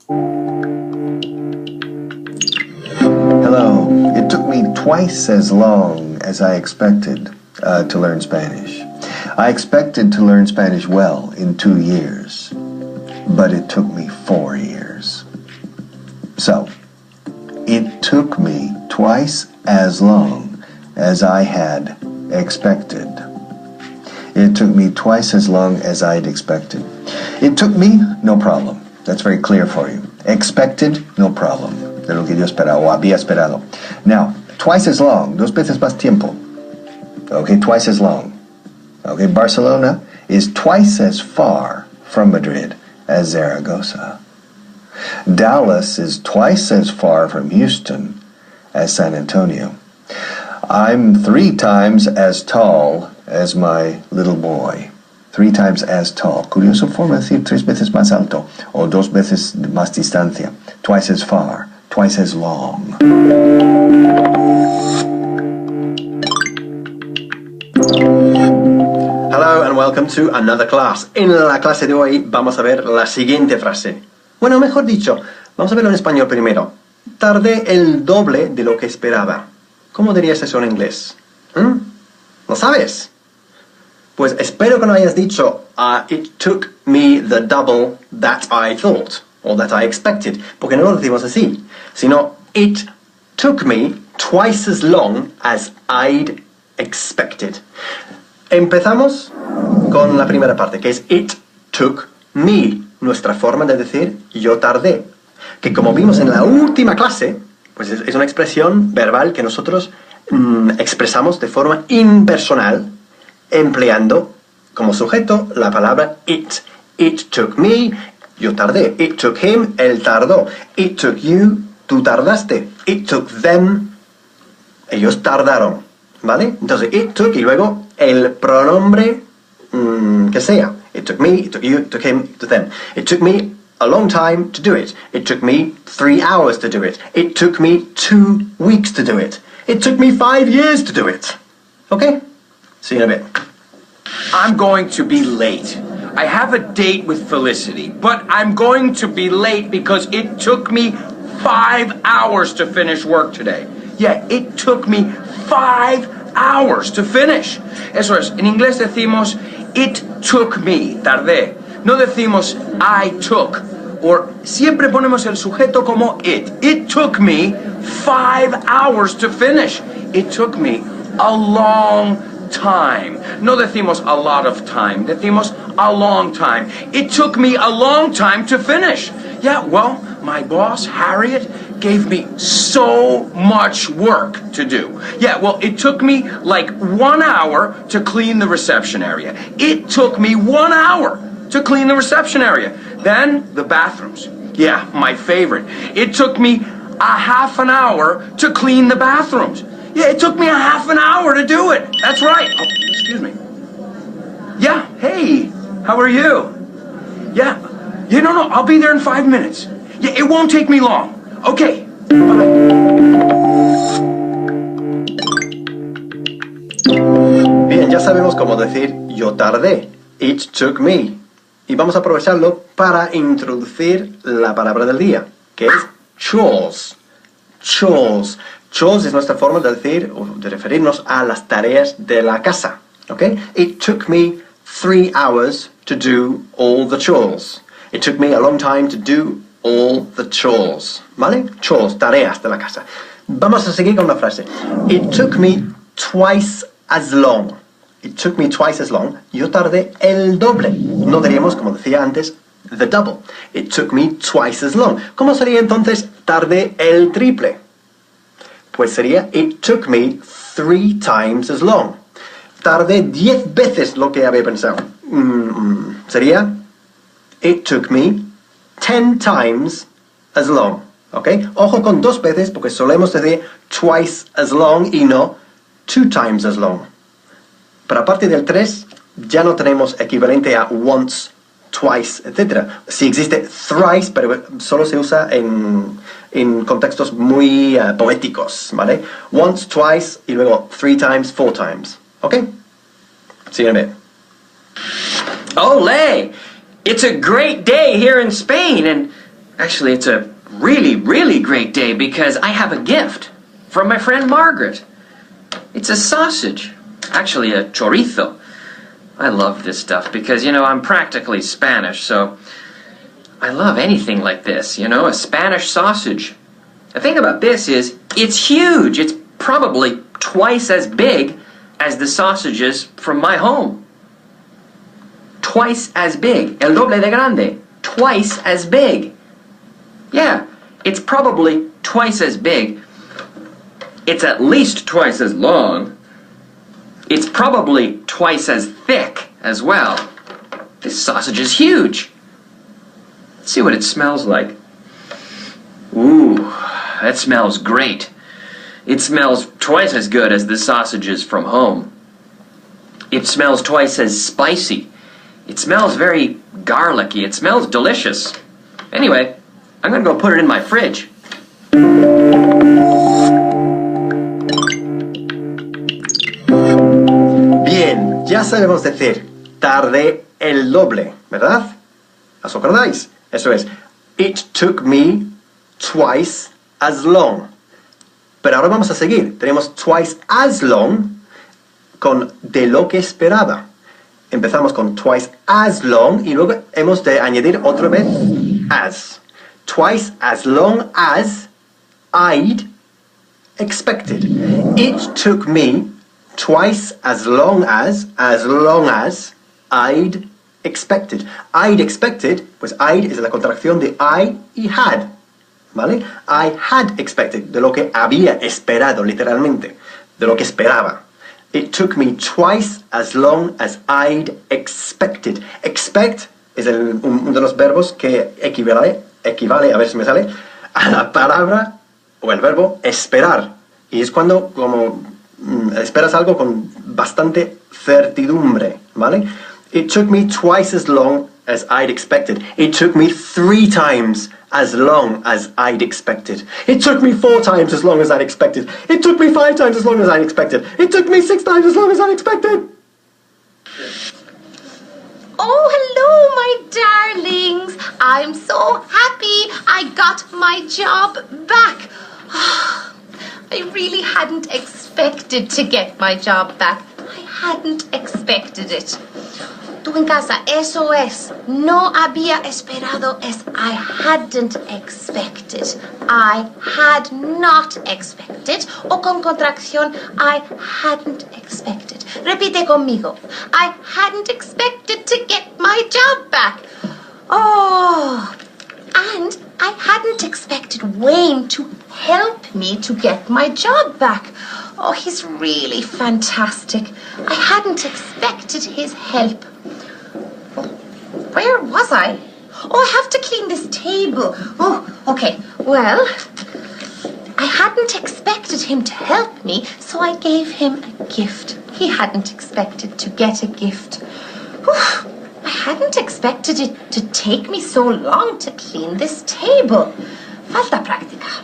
Hello. It took me twice as long as I expected to learn Spanish. I expected to learn Spanish well in 2 years, but it took me 4 years. So, it took me twice as long as I had expected. It took me twice as long as I'd expected. It took me, no problem. That's very clear for you. Expected, no problem. De lo que yo esperaba o había esperado. Now, twice as long, 2 veces más tiempo. Okay, twice as long. Okay, Barcelona is twice as far from Madrid as Zaragoza. Dallas is twice as far from Houston as San Antonio. I'm 3 times as tall as my little boy. 3 times as tall. Curioso forma de decir 3 veces más alto o 2 veces más distancia. Twice as far. Twice as long. Hello and welcome to another class. En la clase de hoy vamos a ver la siguiente frase. Bueno, mejor dicho, vamos a verlo en español primero. Tardé el doble de lo que esperaba. ¿Cómo dirías eso en inglés? ¿Lo sabes? Pues espero que no hayas dicho it took me the double that I thought or that I expected, porque no lo decimos así, sino it took me twice as long as I'd expected. Empezamos con la primera parte, que es it took me, nuestra forma de decir yo tardé, que como vimos en la última clase, pues es una expresión verbal que nosotros expresamos de forma impersonal, empleando como sujeto la palabra it. It took me, yo tardé. It took him, él tardó. It took you, tú tardaste. It took them, ellos tardaron. ¿Vale? Entonces, it took y luego el pronombre que sea. It took me, it took you, it took him, it took them. It took me a long time to do it. It took me 3 hours to do it. It took me 2 weeks to do it. It took me 5 years to do it. Okay? See you in a bit. I'm going to be late. I have a date with Felicity, but I'm going to be late because it took me 5 hours to finish work today. Yeah, it took me 5 hours to finish. Eso es, en inglés decimos it took me, tardé. No decimos I took, or siempre ponemos el sujeto como it. It took me 5 hours to finish. It took me a long time. No decimos a lot of time, decimos a long time. It took me a long time to finish. Yeah, well, my boss, Harriet, gave me so much work to do. Yeah, well, it took me like 1 hour to clean the reception area. It took me 1 hour to clean the reception area. Then, the bathrooms. Yeah, my favorite. It took me a half an hour to clean the bathrooms. Yeah, it took me a half an hour to do it. That's right. Oh, excuse me. Yeah, hey, how are you? Yeah, no, I'll be there in 5 minutes. Yeah, it won't take me long. Okay, bye. Bien, ya sabemos cómo decir yo tardé. It took me. Y vamos a aprovecharlo para introducir la palabra del día, que es chores. Chores. Chores es nuestra forma de decir o de referirnos a las tareas de la casa. Okay? It took me 3 hours to do all the chores. It took me a long time to do all the chores. ¿Vale? Chores, tareas de la casa. Vamos a seguir con la frase. It took me twice as long. It took me twice as long. Yo tardé el doble. No diríamos, como decía antes, the double. It took me twice as long. ¿Cómo sería entonces tardé el triple? Pues sería it took me 3 times as long. Tardé 10 veces lo que había pensado. Sería it took me 10 times as long. ¿Ok? Ojo con 2 veces porque solemos decir twice as long y no 2 times as long. Pero a partir del 3 ya no tenemos equivalente a once, twice, etc. Sí existe thrice, pero solo se usa en contextos muy poéticos, ¿vale? Once, twice, y luego 3 times, 4 times. ¿Ok? See you in a bit. Ole! It's a great day here in Spain, and Actually, it's a really, really great day because I have a gift from my friend Margaret. It's a sausage. Actually, a chorizo. I love this stuff because, I'm practically Spanish, so I love anything like this, a Spanish sausage. The thing about this is, it's huge. It's probably twice as big as the sausages from my home. Twice as big. El doble de grande. Twice as big. Yeah, it's probably twice as big. It's at least twice as long. It's probably twice as thick as well. This sausage is huge. Let's see what it smells like. Ooh, that smells great. It smells twice as good as the sausages from home. It smells twice as spicy. It smells very garlicky. It smells delicious. Anyway, I'm gonna go put it in my fridge. Bien, ya sabemos decir, tardé el doble, ¿verdad? ¿Os acordáis? Eso es, it took me twice as long. Pero ahora vamos a seguir. Tenemos twice as long con de lo que esperaba. Empezamos con twice as long y luego hemos de añadir otra vez as. Twice as long as I'd expected. It took me twice as long as I'd expected. I'd expected, pues I'd es la contracción de I y had. ¿Vale? I had expected, de lo que había esperado, literalmente. De lo que esperaba. It took me twice as long as I'd expected. Expect es uno de los verbos que equivale, a ver si me sale, a la palabra o el verbo esperar. Y es cuando esperas algo con bastante certidumbre, ¿vale? It took me twice as long as I'd expected. It took me 3 times as long as I'd expected. It took me 4 times as long as I'd expected. It took me 5 times as long as I'd expected. It took me 6 times as long as I'd expected. Oh, hello, my darlings. I'm so happy I got my job back. I really hadn't expected to get my job back. I hadn't expected it. Tú en casa, eso es. No había esperado es I hadn't expected. I had not expected. O con contracción, I hadn't expected. Repite conmigo. I hadn't expected to get my job back. Oh, and I hadn't expected Wayne to help me to get my job back. Oh, he's really fantastic. I hadn't expected his help. Where was I? Oh, I have to clean this table. Oh, okay. Well, I hadn't expected him to help me, so I gave him a gift. He hadn't expected to get a gift. Whew, I hadn't expected it to take me so long to clean this table. Falta práctica.